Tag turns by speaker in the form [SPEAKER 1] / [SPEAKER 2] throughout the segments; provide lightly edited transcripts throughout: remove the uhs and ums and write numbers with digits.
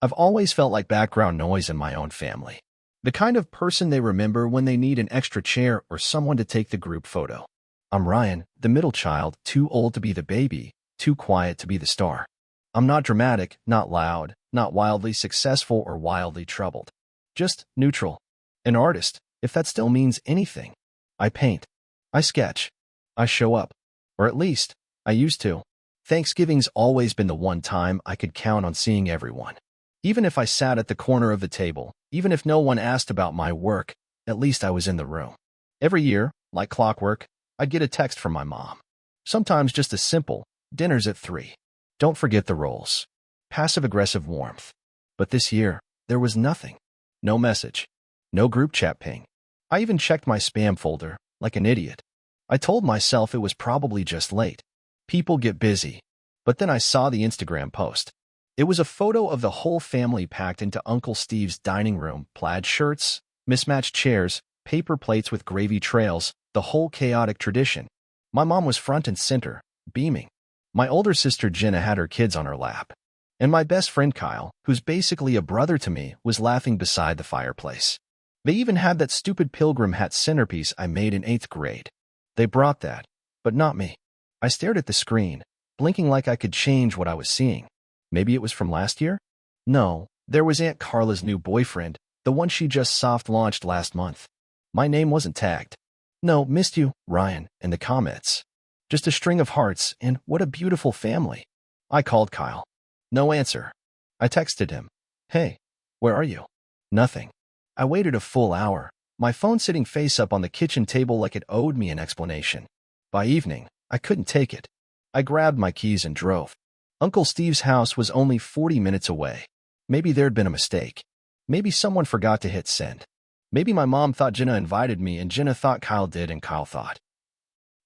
[SPEAKER 1] I've always felt like background noise in my own family. The kind of person they remember when they need an extra chair or someone to take the group photo. I'm Ryan, the middle child, too old to be the baby, too quiet to be the star. I'm not dramatic, not loud, not wildly successful or wildly troubled. Just neutral. An artist, if that still means anything. I paint. I sketch. I show up. Or at least, I used to. Thanksgiving's always been the one time I could count on seeing everyone. Even if I sat at the corner of the table, even if no one asked about my work, at least I was in the room. Every year, like clockwork, I'd get a text from my mom. Sometimes just a simple, dinner's at 3. Don't forget the rolls. Passive-aggressive warmth. But this year, there was nothing. No message. No group chat ping. I even checked my spam folder, like an idiot. I told myself it was probably just late. People get busy. But then I saw the Instagram post. It was a photo of the whole family packed into Uncle Steve's dining room, plaid shirts, mismatched chairs, paper plates with gravy trails, the whole chaotic tradition. My mom was front and center, beaming. My older sister Jenna had her kids on her lap. And my best friend Kyle, who's basically a brother to me, was laughing beside the fireplace. They even had that stupid pilgrim hat centerpiece I made in 8th grade. They brought that, but not me. I stared at the screen, blinking like I could change what I was seeing. Maybe it was from last year? No, there was Aunt Carla's new boyfriend, the one she just soft-launched last month. My name wasn't tagged. No, missed you, Ryan, in the comments. Just a string of hearts, and what a beautiful family. I called Kyle. No answer. I texted him. Hey, where are you? Nothing. I waited a full hour, my phone sitting face up on the kitchen table like it owed me an explanation. By evening, I couldn't take it. I grabbed my keys and drove. Uncle Steve's house was only 40 minutes away. Maybe there'd been a mistake. Maybe someone forgot to hit send. Maybe my mom thought Jenna invited me and Jenna thought Kyle did and Kyle thought.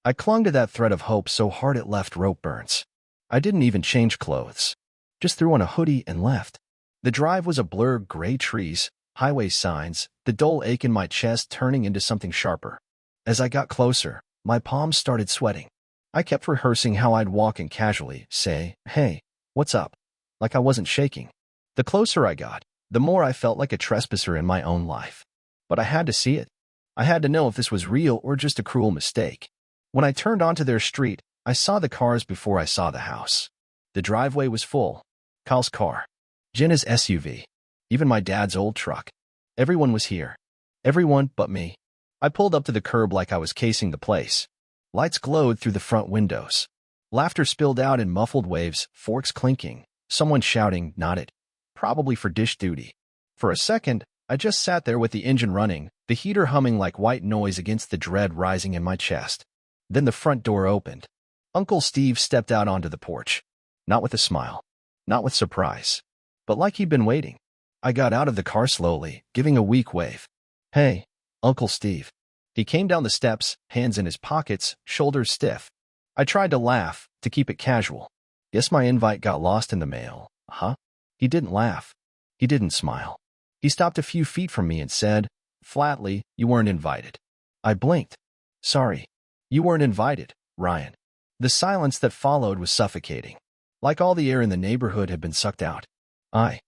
[SPEAKER 1] I clung to that thread of hope so hard it left rope burns. I didn't even change clothes. Just threw on a hoodie and left. The drive was a blur of gray trees, highway signs, the dull ache in my chest turning into something sharper. As I got closer, my palms started sweating. I kept rehearsing how I'd walk and casually say, hey, what's up? Like I wasn't shaking. The closer I got, the more I felt like a trespasser in my own life. But I had to see it. I had to know if this was real or just a cruel mistake. When I turned onto their street, I saw the cars before I saw the house. The driveway was full. Kyle's car. Jenna's SUV. Even my dad's old truck. Everyone was here. Everyone but me. I pulled up to the curb like I was casing the place. Lights glowed through the front windows. Laughter spilled out in muffled waves, forks clinking. Someone shouting, not it. Probably for dish duty. For a second, I just sat there with the engine running, the heater humming like white noise against the dread rising in my chest. Then the front door opened. Uncle Steve stepped out onto the porch. Not with a smile. Not with surprise. But like he'd been waiting. I got out of the car slowly, giving a weak wave. Hey, Uncle Steve. He came down the steps, hands in his pockets, shoulders stiff. I tried to laugh, to keep it casual. Guess my invite got lost in the mail, huh? He didn't laugh. He didn't smile. He stopped a few feet from me and said, flatly, you weren't invited. I blinked. Sorry. You weren't invited, Ryan. The silence that followed was suffocating. Like all the air in the neighborhood had been sucked out. I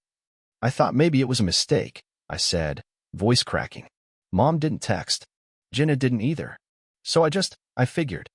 [SPEAKER 1] thought maybe it was a mistake, I said, voice cracking. Mom didn't text. Jenna didn't either. So I figured.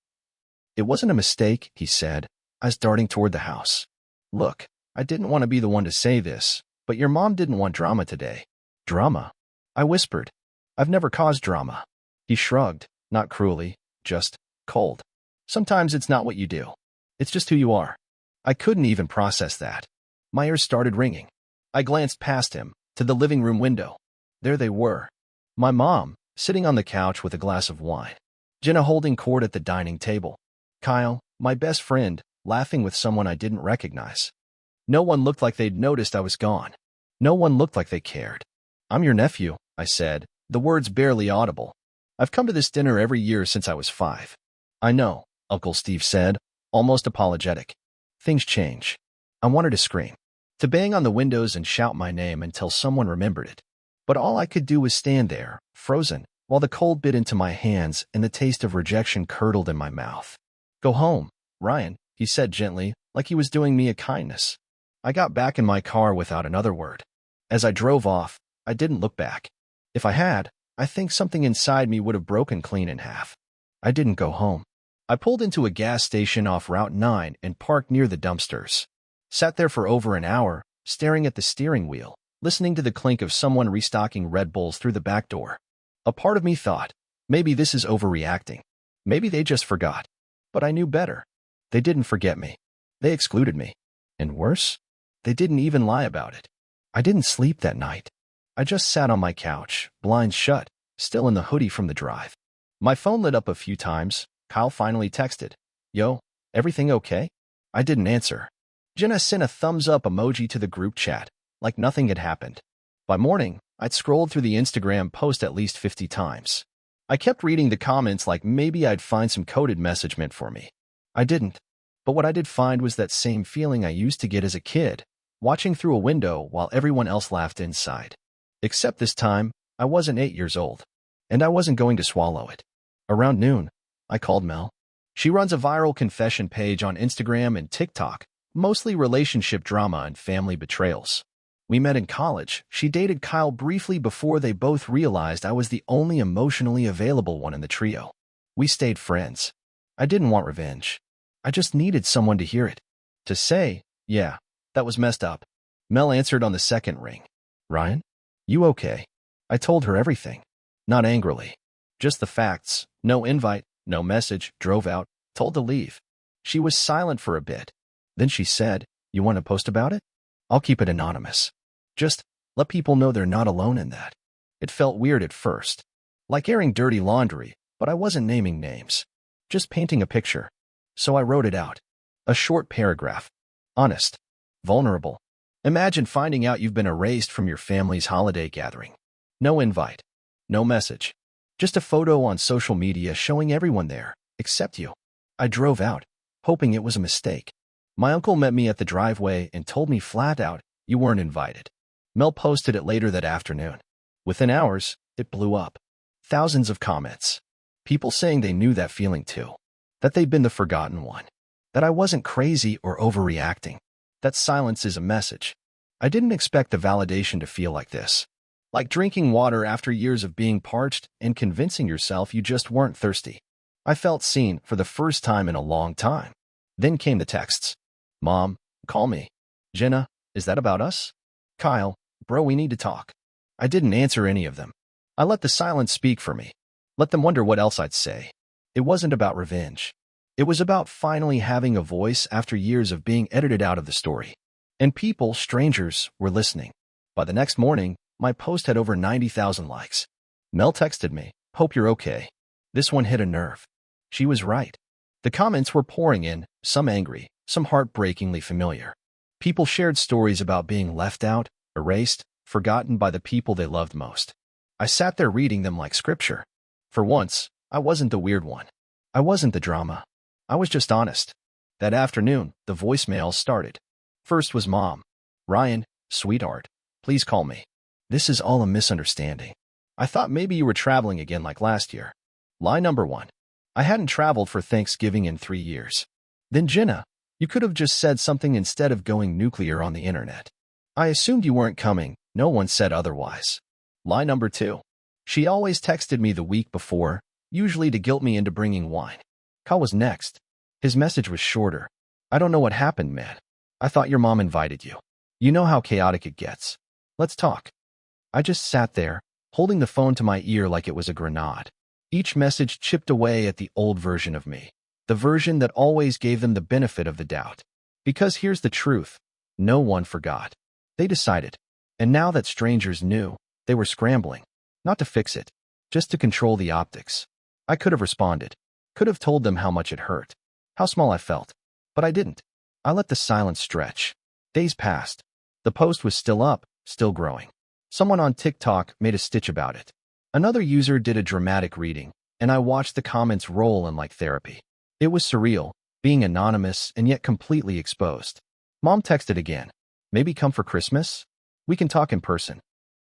[SPEAKER 1] It wasn't a mistake, he said, as darting toward the house. Look, I didn't want to be the one to say this, but your mom didn't want drama today. Drama? I whispered. I've never caused drama. He shrugged, not cruelly, just cold. Sometimes it's not what you do. It's just who you are. I couldn't even process that. My ears started ringing. I glanced past him, to the living room window. There they were. My mom, sitting on the couch with a glass of wine. Jenna holding court at the dining table. Kyle, my best friend, laughing with someone I didn't recognize. No one looked like they'd noticed I was gone. No one looked like they cared. I'm your nephew, I said, the words barely audible. I've come to this dinner every year since I was 5. I know, Uncle Steve said, almost apologetic. Things change. I wanted to scream, to bang on the windows and shout my name until someone remembered it. But all I could do was stand there, frozen, while the cold bit into my hands and the taste of rejection curdled in my mouth. Go home, Ryan, he said gently, like he was doing me a kindness. I got back in my car without another word. As I drove off, I didn't look back. If I had, I think something inside me would have broken clean in half. I didn't go home. I pulled into a gas station off Route 9 and parked near the dumpsters. Sat there for over an hour, staring at the steering wheel, listening to the clink of someone restocking Red Bulls through the back door. A part of me thought, maybe this is overreacting. Maybe they just forgot. But I knew better. They didn't forget me. They excluded me. And worse, they didn't even lie about it. I didn't sleep that night. I just sat on my couch, blinds shut, still in the hoodie from the drive. My phone lit up a few times. Kyle finally texted, "Yo, everything okay?" I didn't answer. Jenna sent a thumbs-up emoji to the group chat, like nothing had happened. By morning, I'd scrolled through the Instagram post at least 50 times. I kept reading the comments like maybe I'd find some coded message meant for me. I didn't. But what I did find was that same feeling I used to get as a kid, watching through a window while everyone else laughed inside. Except this time, I wasn't 8 years old. And I wasn't going to swallow it. Around noon, I called Mel. She runs a viral confession page on Instagram and TikTok, mostly relationship drama and family betrayals. We met in college. She dated Kyle briefly before they both realized I was the only emotionally available one in the trio. We stayed friends. I didn't want revenge. I just needed someone to hear it. To say, yeah, that was messed up. Mel answered on the second ring. "Ryan, you okay?" I told her everything. Not angrily. Just the facts. No invite, no message, drove out, told to leave. She was silent for a bit. Then she said, "You want to post about it? I'll keep it anonymous. Just let people know they're not alone in that." It felt weird at first. Like airing dirty laundry, but I wasn't naming names. Just painting a picture. So I wrote it out. A short paragraph. Honest. Vulnerable. Imagine finding out you've been erased from your family's holiday gathering. No invite. No message. Just a photo on social media showing everyone there, except you. I drove out, hoping it was a mistake. My uncle met me at the driveway and told me flat out, "You weren't invited." Mel posted it later that afternoon. Within hours, it blew up. Thousands of comments. People saying they knew that feeling too. That they'd been the forgotten one. That I wasn't crazy or overreacting. That silence is a message. I didn't expect the validation to feel like this. Like drinking water after years of being parched and convincing yourself you just weren't thirsty. I felt seen for the first time in a long time. Then came the texts. "Mom, call me." "Jenna, is that about us?" "Kyle, bro, we need to talk." I didn't answer any of them. I let the silence speak for me. Let them wonder what else I'd say. It wasn't about revenge. It was about finally having a voice after years of being edited out of the story. And people, strangers, were listening. By the next morning, my post had over 90,000 likes. Mel texted me, "Hope you're okay." This one hit a nerve. She was right. The comments were pouring in, some angry, some heartbreakingly familiar. People shared stories about being left out, erased, forgotten by the people they loved most. I sat there reading them like scripture. For once, I wasn't the weird one. I wasn't the drama. I was just honest. That afternoon, the voicemails started. First was Mom. "Ryan, sweetheart, please call me. This is all a misunderstanding. I thought maybe you were traveling again like last year." Line number 1. I hadn't traveled for Thanksgiving in 3 years. Then Jenna, you could have just said something instead of going nuclear on the internet. I assumed you weren't coming. No one said otherwise. Line number 2. She always texted me the week before, usually to guilt me into bringing wine. Kyle was next. His message was shorter. "I don't know what happened, man. I thought your mom invited you. You know how chaotic it gets. Let's talk." I just sat there, holding the phone to my ear like it was a grenade. Each message chipped away at the old version of me. The version that always gave them the benefit of the doubt. Because here's the truth. No one forgot. They decided. And now that strangers knew, they were scrambling. Not to fix it. Just to control the optics. I could have responded. Could have told them how much it hurt. How small I felt. But I didn't. I let the silence stretch. Days passed. The post was still up, still growing. Someone on TikTok made a stitch about it. Another user did a dramatic reading, and I watched the comments roll in like therapy. It was surreal, being anonymous and yet completely exposed. Mom texted again. "Maybe come for Christmas? We can talk in person."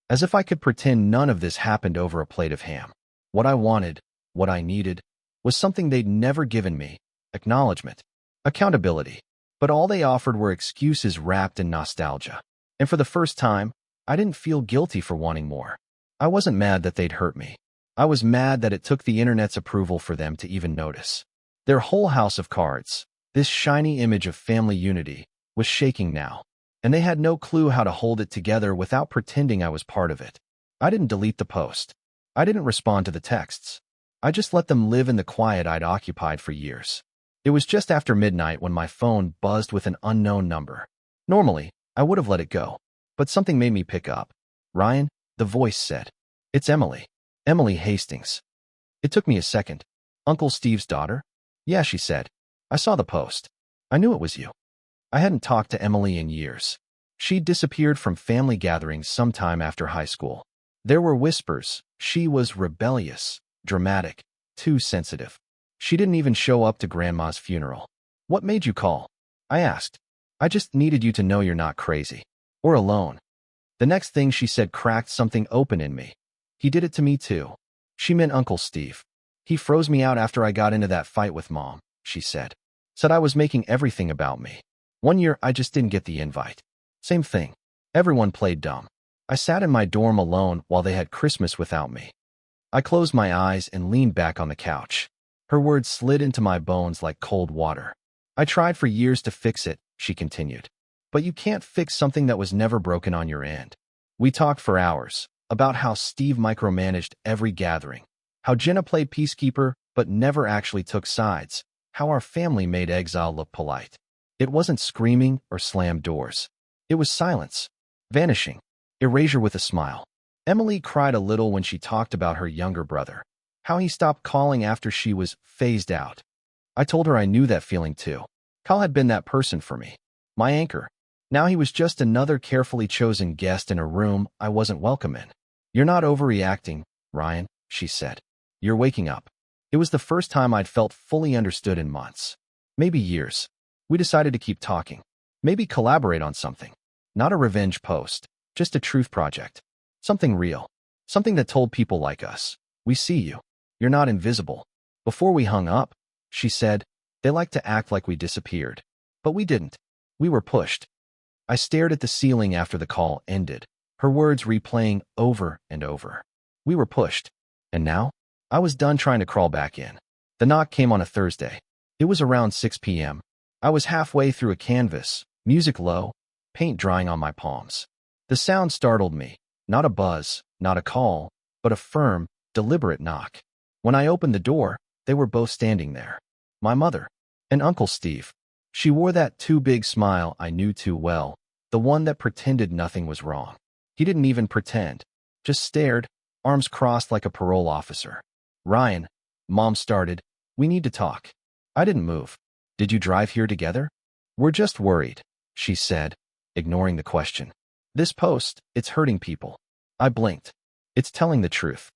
[SPEAKER 1] As if I could pretend none of this happened over a plate of ham. What I wanted, what I needed, was something they'd never given me: acknowledgement, accountability. But all they offered were excuses wrapped in nostalgia. And for the first time, I didn't feel guilty for wanting more. I wasn't mad that they'd hurt me. I was mad that it took the internet's approval for them to even notice. Their whole house of cards, this shiny image of family unity, was shaking now. And they had no clue how to hold it together without pretending I was part of it. I didn't delete the post. I didn't respond to the texts. I just let them live in the quiet I'd occupied for years. It was just after midnight when my phone buzzed with an unknown number. Normally, I would have let it go, but something made me pick up. "Ryan," the voice said. "It's Emily. Emily Hastings." It took me a second. "Uncle Steve's daughter?" "Yeah," she said. "I saw the post. I knew it was you." I hadn't talked to Emily in years. She'd disappeared from family gatherings sometime after high school. There were whispers. She was rebellious, dramatic, too sensitive. She didn't even show up to Grandma's funeral. "What made you call?" I asked. "I just needed you to know you're not crazy. Or alone." The next thing she said cracked something open in me. "He did it to me too." She meant Uncle Steve. "He froze me out after I got into that fight with Mom," she said. "Said I was making everything about me. One year I just didn't get the invite. Same thing. Everyone played dumb. I sat in my dorm alone while they had Christmas without me." I closed my eyes and leaned back on the couch. Her words slid into my bones like cold water. "I tried for years to fix it," she continued. "But you can't fix something that was never broken on your end." We talked for hours about how Steve micromanaged every gathering, how Jenna played peacekeeper but never actually took sides, how our family made exile look polite. It wasn't screaming or slammed doors. It was silence, vanishing, erasure with a smile. Emily cried a little when she talked about her younger brother, how he stopped calling after she was phased out. I told her I knew that feeling too. Kyle had been that person for me, my anchor. Now he was just another carefully chosen guest in a room I wasn't welcome in. "You're not overreacting, Ryan," she said. "You're waking up." It was the first time I'd felt fully understood in months. Maybe years. We decided to keep talking. Maybe collaborate on something. Not a revenge post, just a truth project. Something real. Something that told people like us, "We see you. You're not invisible." Before we hung up, she said, "They like to act like we disappeared. But we didn't. We were pushed." I stared at the ceiling after the call ended, her words replaying over and over. We were pushed. And now? I was done trying to crawl back in. The knock came on a Thursday. It was around 6 p.m. I was halfway through a canvas, music low, paint drying on my palms. The sound startled me. Not a buzz, not a call, but a firm, deliberate knock. When I opened the door, they were both standing there. My mother and Uncle Steve. She wore that too big smile I knew too well, the one that pretended nothing was wrong. He didn't even pretend, just stared, arms crossed like a parole officer. "Ryan," Mom started, "we need to talk." I didn't move. "Did you drive here together?" "We're just worried," she said, ignoring the question. "This post, it's hurting people." I blinked. "It's telling the truth."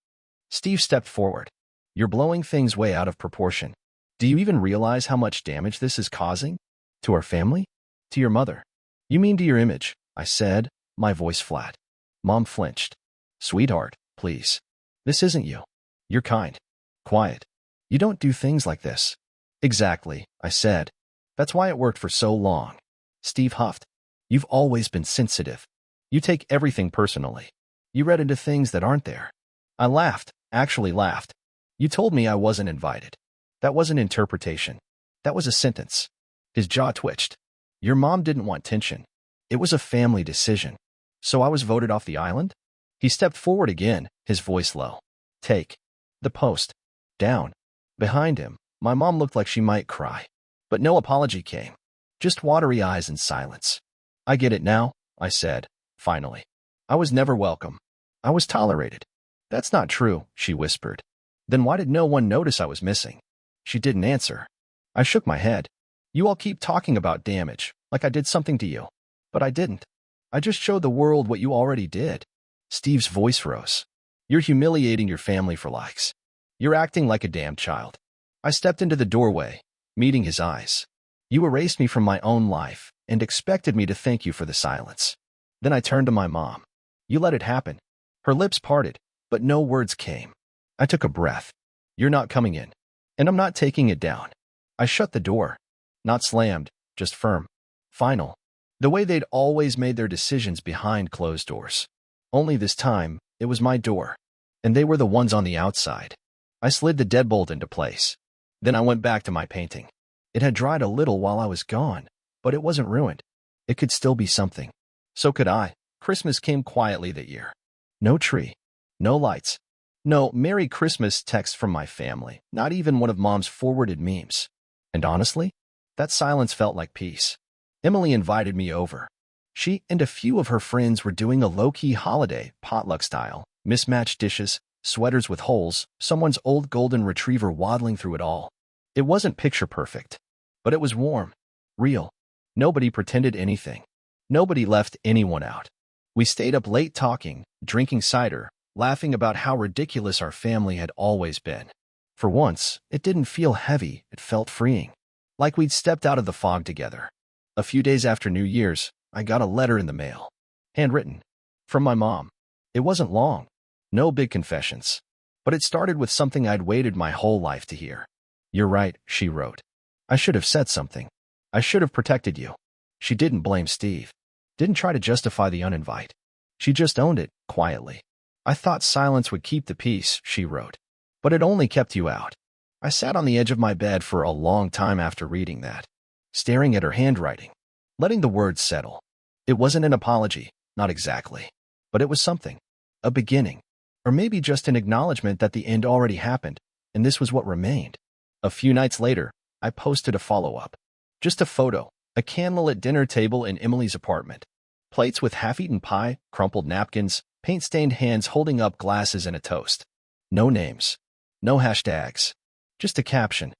[SPEAKER 1] Steve stepped forward. "You're blowing things way out of proportion. Do you even realize how much damage this is causing? To our family? To your mother?" "You mean to your image," I said, my voice flat. Mom flinched. "Sweetheart, please. This isn't you. You're kind. Quiet. You don't do things like this." "Exactly," I said. "That's why it worked for so long." Steve huffed. "You've always been sensitive. You take everything personally. You read into things that aren't there." I laughed, actually laughed. "You told me I wasn't invited. That wasn't interpretation. That was a sentence." His jaw twitched. "Your mom didn't want tension. It was a family decision. So I was voted off the island?" He stepped forward again, his voice low. "Take the post down." Behind him, my mom looked like she might cry. But no apology came. Just watery eyes and silence. "I get it now," I said, finally. "I was never welcome. I was tolerated." "That's not true," she whispered. "Then why did no one notice I was missing?" She didn't answer. I shook my head. "You all keep talking about damage, like I did something to you. But I didn't. I just showed the world what you already did." Steve's voice rose. "You're humiliating your family for likes. You're acting like a damn child." I stepped into the doorway, meeting his eyes. "You erased me from my own life and expected me to thank you for the silence." Then I turned to my mom. "You let it happen." Her lips parted, but no words came. I took a breath. "You're not coming in. And I'm not taking it down." I shut the door. Not slammed, just firm. final. The way they'd always made their decisions behind closed doors. Only this time, it was my door, and they were the ones on the outside. I slid the deadbolt into place. Then I went back to my painting. It had dried a little while I was gone, but it wasn't ruined. It could still be something. So could I. Christmas came quietly that year. No tree. No lights. No Merry Christmas text from my family. Not even one of Mom's forwarded memes. And honestly, that silence felt like peace. Emily invited me over. She and a few of her friends were doing a low-key holiday, potluck style, mismatched dishes, sweaters with holes, someone's old golden retriever waddling through it all. It wasn't picture perfect, but it was warm, real. Nobody pretended anything. Nobody left anyone out. We stayed up late talking, drinking cider, laughing about how ridiculous our family had always been. For once, it didn't feel heavy, it felt freeing. Like we'd stepped out of the fog together. A few days after New Year's, I got a letter in the mail. Handwritten. From my mom. It wasn't long. No big confessions. But it started with something I'd waited my whole life to hear. "You're right," she wrote. "I should have said something. I should have protected you." She didn't blame Steve. Didn't try to justify the uninvite. She just owned it, quietly. "I thought silence would keep the peace," she wrote. "But it only kept you out." I sat on the edge of my bed for a long time after reading that, staring at her handwriting, letting the words settle. It wasn't an apology, not exactly. But it was something. A beginning. Or maybe just an acknowledgement that the end already happened, and this was what remained. A few nights later, I posted a follow-up. Just a photo, a candlelit dinner table in Emily's apartment. Plates with half-eaten pie, crumpled napkins, paint-stained hands holding up glasses and a toast. No names. No hashtags. Just a caption.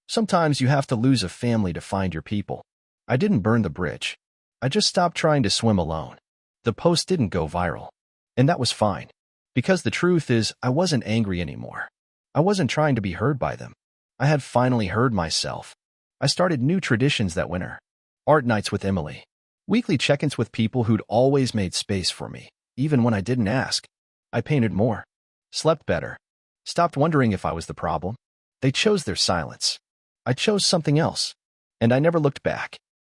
[SPEAKER 1] "Sometimes you have to lose a family to find your people." I didn't burn the bridge. I just stopped trying to swim alone. The post didn't go viral. And that was fine. Because the truth is, I wasn't angry anymore. I wasn't trying to be heard by them. I had finally heard myself. I started new traditions that winter. Art nights with Emily. Weekly check-ins with people who'd always made space for me, even when I didn't ask. I painted more. Slept better. Stopped wondering if I was the problem. They chose their silence. I chose something else. And I never looked back.